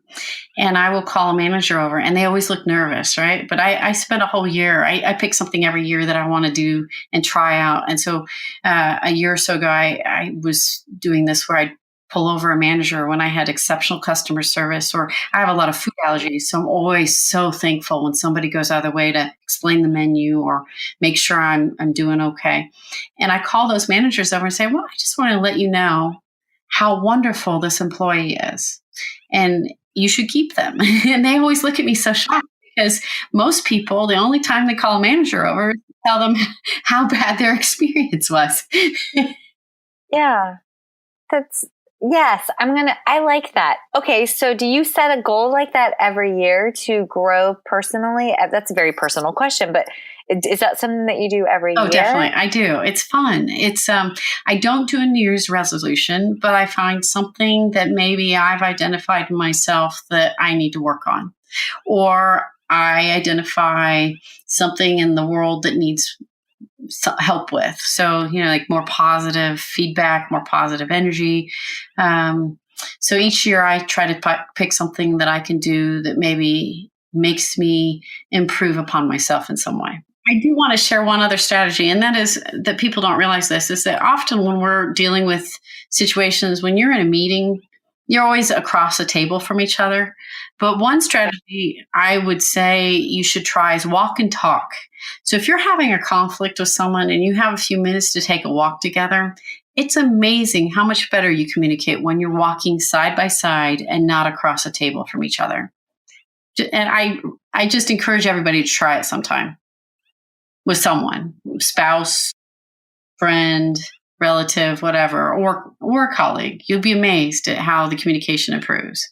D: and I will call a manager over and they always look nervous, right? But I spent a whole year. I pick something every year that I want to do and try out. And so a year or so ago, I was doing this where I'd pull over a manager when I had exceptional customer service, or I have a lot of food allergies. So I'm always so thankful when somebody goes out of their way to explain the menu or make sure I'm doing okay. And I call those managers over and say, well, I just want to let you know how wonderful this employee is. And you should keep them. And they always look at me so shocked because most people, the only time they call a manager over is to tell them how bad their experience was.
C: Yeah. Yes, I like that. Okay. So do you set a goal like that every year to grow personally? That's a very personal question, but is that something that you do every year?
D: Oh, definitely. I do. It's fun. It's, I don't do a New Year's resolution, but I find something that maybe I've identified myself that I need to work on, or I identify something in the world that needs help with. So, like more positive feedback, more positive energy. So each year I try to pick something that I can do that maybe makes me improve upon myself in some way. I do want to share one other strategy, and that is that people don't realize this, is that often when we're dealing with situations, when you're in a meeting, you're always across a table from each other. But one strategy I would say you should try is walk and talk. So if you're having a conflict with someone and you have a few minutes to take a walk together, it's amazing how much better you communicate when you're walking side by side and not across a table from each other. And I just encourage everybody to try it sometime with someone, spouse, friend, relative, whatever, or a colleague. You'll be amazed at how the communication improves.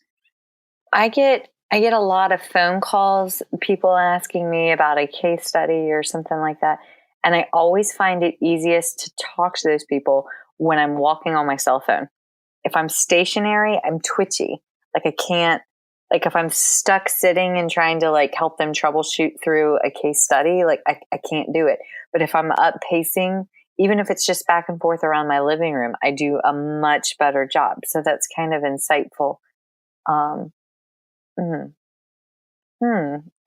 C: I get a lot of phone calls, people asking me about a case study or something like that. And I always find it easiest to talk to those people when I'm walking on my cell phone. If I'm stationary, I'm twitchy. Like I can't, like if I'm stuck sitting and trying to help them troubleshoot through a case study, I can't do it. But if I'm up pacing, even if it's just back and forth around my living room, I do a much better job. So that's kind of insightful.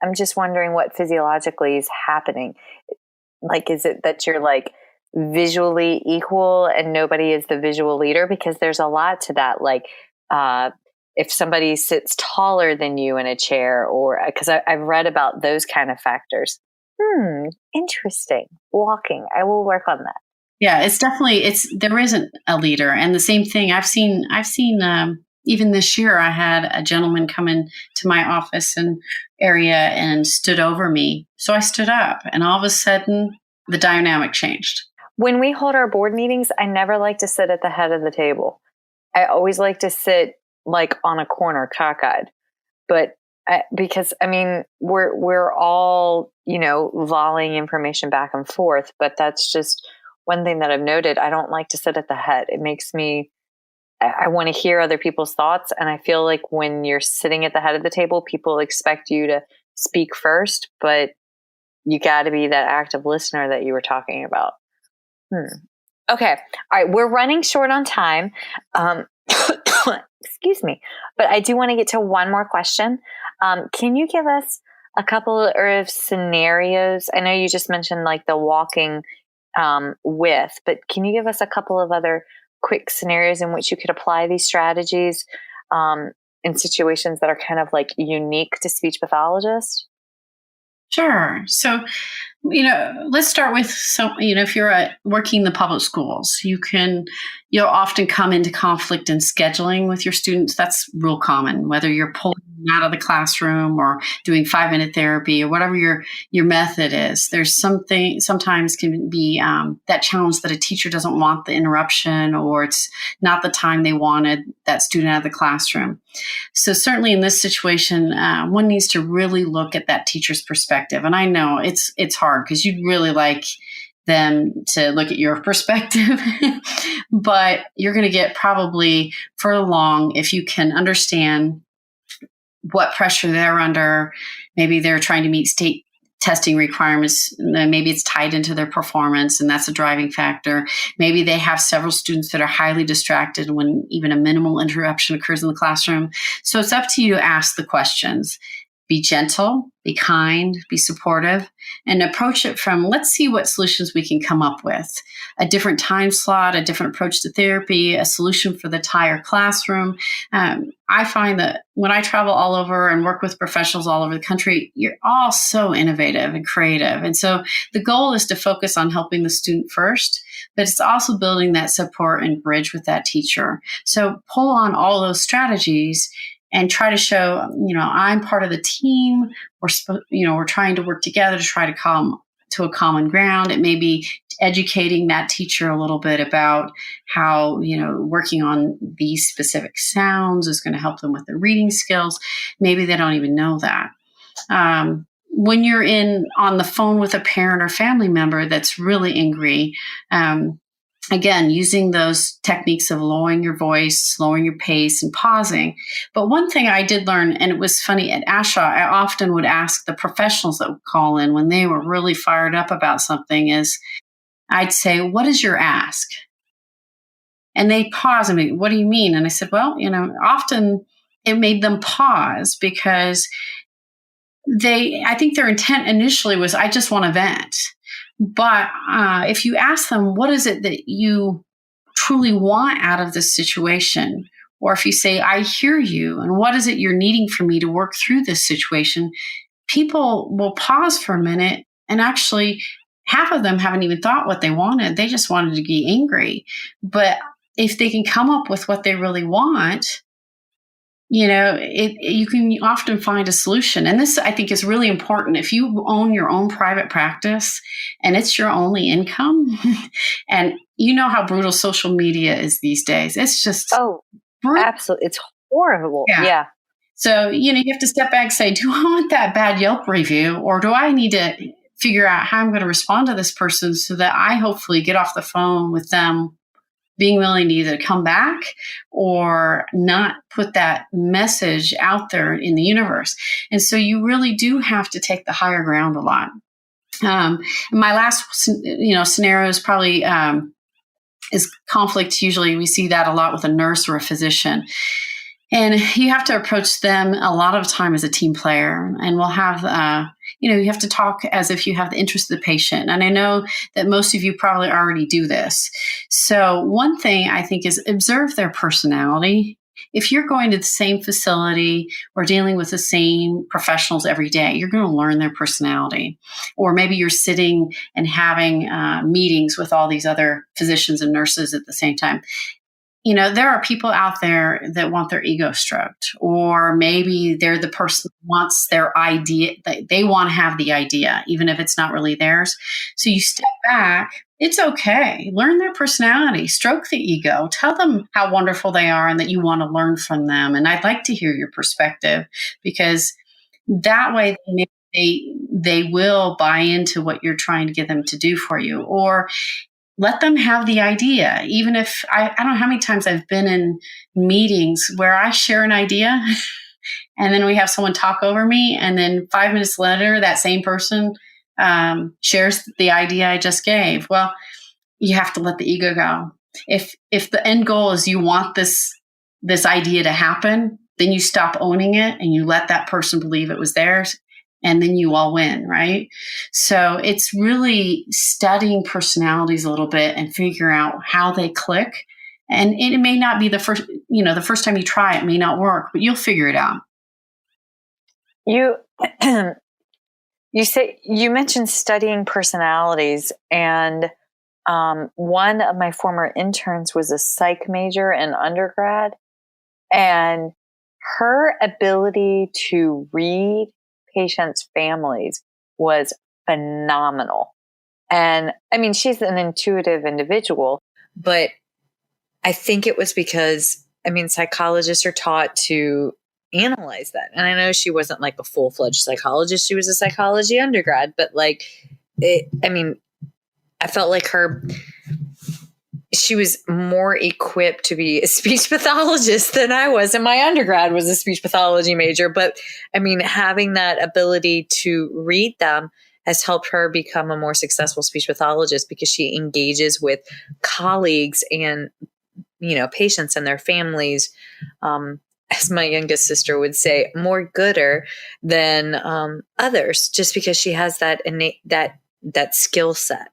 C: I'm just wondering what physiologically is happening. Is it that you're visually equal and nobody is the visual leader? Because there's a lot to that. If somebody sits taller than you in a chair, or because I've read about those kind of factors. Interesting. Walking. I will work on that.
D: Yeah, it's definitely, there isn't a leader. And the same thing I've seen, even this year, I had a gentleman come into my office and area and stood over me. So I stood up, and all of a sudden the dynamic changed.
C: When we hold our board meetings, I never like to sit at the head of the table. I always like to sit on a corner, cockeyed. But because we're all, volleying information back and forth, but that's just one thing that I've noted. I don't like to sit at the head. It makes me, I want to hear other people's thoughts. And I feel like when you're sitting at the head of the table, people expect you to speak first, but you got to be that active listener that you were talking about. Okay. All right. We're running short on time. Excuse me. But I do want to get to one more question. Can you give us a couple of scenarios? I know you just mentioned the walking with, but can you give us a couple of other quick scenarios in which you could apply these strategies in situations that are kind of unique to speech pathologists?
D: Sure. So Let's start with if you're working in the public schools, you'll often come into conflict in scheduling with your students. That's real common, whether you're pulling them out of the classroom or doing 5-minute therapy or whatever your method is. There's sometimes can be that challenge that a teacher doesn't want the interruption, or it's not the time they wanted that student out of the classroom. So certainly in this situation, one needs to really look at that teacher's perspective. And I know it's hard because you'd really like them to look at your perspective, but you're going to get probably further along if you can understand what pressure they're under. Maybe they're trying to meet state testing requirements. Maybe it's tied into their performance, and that's a driving factor. Maybe they have several students that are highly distracted when even a minimal interruption occurs in the classroom. So it's up to you to ask the questions. Be gentle, be kind, be supportive, and approach it from, let's see what solutions we can come up with. A different time slot, a different approach to therapy, a solution for the entire classroom. I find that when I travel all over and work with professionals all over the country, you're all so innovative and creative. And so the goal is to focus on helping the student first, but it's also building that support and bridge with that teacher. So pull on all those strategies and try to show, I'm part of the team. We're trying to work together to try to come to a common ground. It may be educating that teacher a little bit about how, working on these specific sounds is going to help them with their reading skills. Maybe they don't even know that. When you're on the phone with a parent or family member that's really angry, again, using those techniques of lowering your voice, lowering your pace, and pausing. But one thing I did learn, and it was funny, at ASHA, I often would ask the professionals that would call in when they were really fired up about something is, I'd say, what is your ask? And they'd pause and be, what do you mean? And I said, well, often it made them pause because I think their intent initially was, I just want to vent. But if you ask them, what is it that you truly want out of this situation? Or if you say, I hear you, and what is it you're needing from me to work through this situation? People will pause for a minute, and actually half of them haven't even thought what they wanted. They just wanted to be angry. But if they can come up with what they really want, you can often find a solution. And this, I think, is really important. If you own your own private practice and it's your only income, and you know how brutal social media is these days. It's just brutal.
C: Absolutely. It's horrible. Yeah.
D: So, you have to step back and say, do I want that bad Yelp review, or do I need to figure out how I'm going to respond to this person so that I hopefully get off the phone with them being willing to either come back or not put that message out there in the universe. And so you really do have to take the higher ground a lot. My last, scenario is probably is conflict. Usually we see that a lot with a nurse or a physician. And you have to approach them a lot of time as a team player. And we'll have, you have to talk as if you have the interest of the patient. And I know that most of you probably already do this. So one thing I think is observe their personality. If you're going to the same facility or dealing with the same professionals every day, you're going to learn their personality. Or maybe you're sitting and having meetings with all these other physicians and nurses at the same time. There are people out there that want their ego stroked, or maybe they're the person who wants their idea. They want to have the idea, even if it's not really theirs. So you step back. It's okay. Learn their personality, stroke the ego, tell them how wonderful they are and that you want to learn from them. And I'd like to hear your perspective, because that way they will buy into what you're trying to get them to do for you. Or let them have the idea. Even if I don't know how many times I've been in meetings where I share an idea and then we have someone talk over me. And then 5 minutes later, that same person shares the idea I just gave. Well, you have to let the ego go. If the end goal is you want this idea to happen, then you stop owning it and you let that person believe it was theirs. And then you all win, right? So it's really studying personalities a little bit and figure out how they click. And it may not be the first time you try, it may not work, but you'll figure it out.
C: You You mentioned studying personalities, and one of my former interns was a psych major in undergrad, and her ability to read patients' families was phenomenal. And I mean, she's an intuitive individual, but I think it was because, I mean, psychologists are taught to analyze that. And I know she wasn't like a full-fledged psychologist. She was a psychology undergrad, but like, I felt like she was more equipped to be a speech pathologist than I was. And my undergrad was a speech pathology major. But I mean, having that ability to read them has helped her become a more successful speech pathologist because she engages with colleagues and, patients and their families, as my youngest sister would say, more gooder than others, just because she has that innate, that skill set.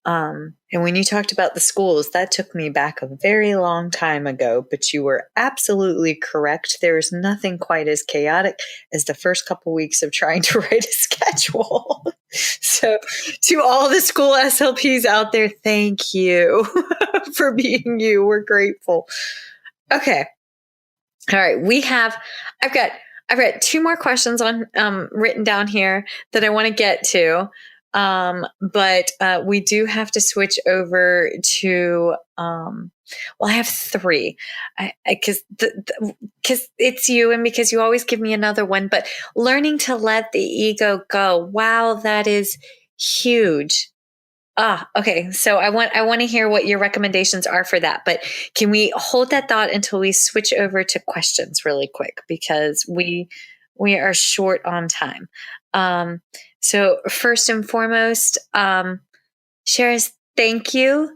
C: And when you talked about the schools, that took me back a very long time ago, but you were absolutely correct. There is nothing quite as chaotic as the first couple weeks of trying to write a schedule. So to all the school SLPs out there, thank you for being you. We're grateful. Okay. All right. I've got 2 more questions on, written down here that I want to get to. But we do have to switch over to, I have 3, because it's you and because you always give me another one, but learning to let the ego go. Wow. That is huge. Okay. So I want to hear what your recommendations are for that, but can we hold that thought until we switch over to questions really quick, because we are short on time. So first and foremost, Cheris, thank you.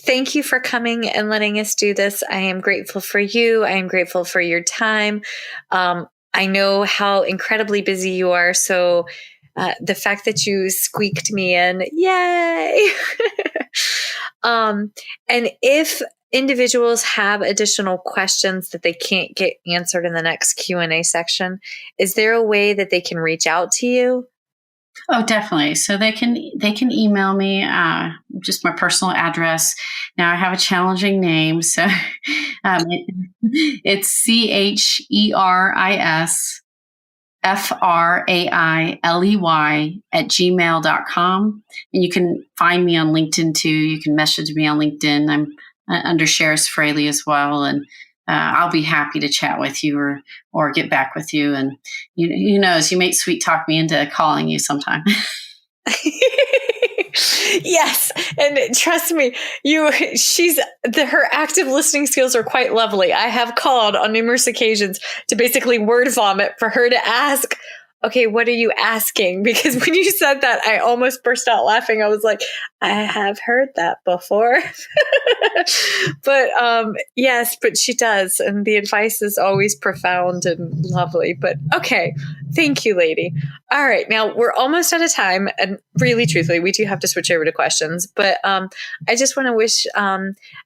C: Thank you for coming and letting us do this. I am grateful for you. I am grateful for your time. I know how incredibly busy you are. So the fact that you squeaked me in, yay. And if individuals have additional questions that they can't get answered in the next Q&A section, is there a way that they can reach out to you?
D: Oh, definitely. So they can email me, just my personal address. Now I have a challenging name. So it's CherisFrailey at gmail.com. And you can find me on LinkedIn too. You can message me on LinkedIn. I'm under Cheris Frailey as well. And I'll be happy to chat with you or get back with you. And who knows, you may sweet talk me into calling you sometime.
B: Yes. And trust me, her active listening skills are quite lovely. I have called on numerous occasions to basically word vomit for her to ask, okay, what are you asking? Because when you said that, I almost burst out laughing. I was like, I have heard that before. But yes, but she does. And the advice is always profound and lovely. But okay, thank you, lady. All right, now we're almost out of time. And really, truthfully, we do have to switch over to questions. But I just want to wish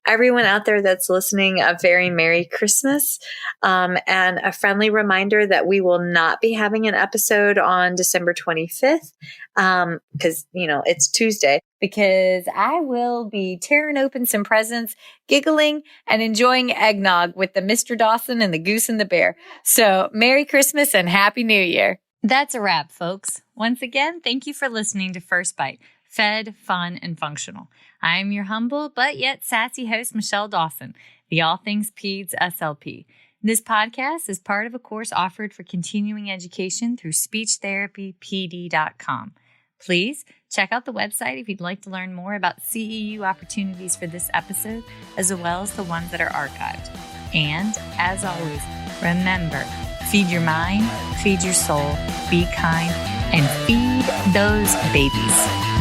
B: everyone out there that's listening a very Merry Christmas, and a friendly reminder that we will not be having an episode on December 25th, because, it's Tuesday, because I will be tearing open some presents, giggling, and enjoying eggnog with the Mr. Dawson and the Goose and the Bear. So Merry Christmas and Happy New Year.
C: That's a wrap, folks. Once again, thank you for listening to First Bite, fed, fun, and functional. I'm your humble but yet sassy host, Michelle Dawson, the All Things Peds SLP. This podcast is part of a course offered for continuing education through speechtherapypd.com. Please check out the website if you'd like to learn more about CEU opportunities for this episode, as well as the ones that are archived. And, as always, remember, feed your mind, feed your soul, be kind, and feed those babies.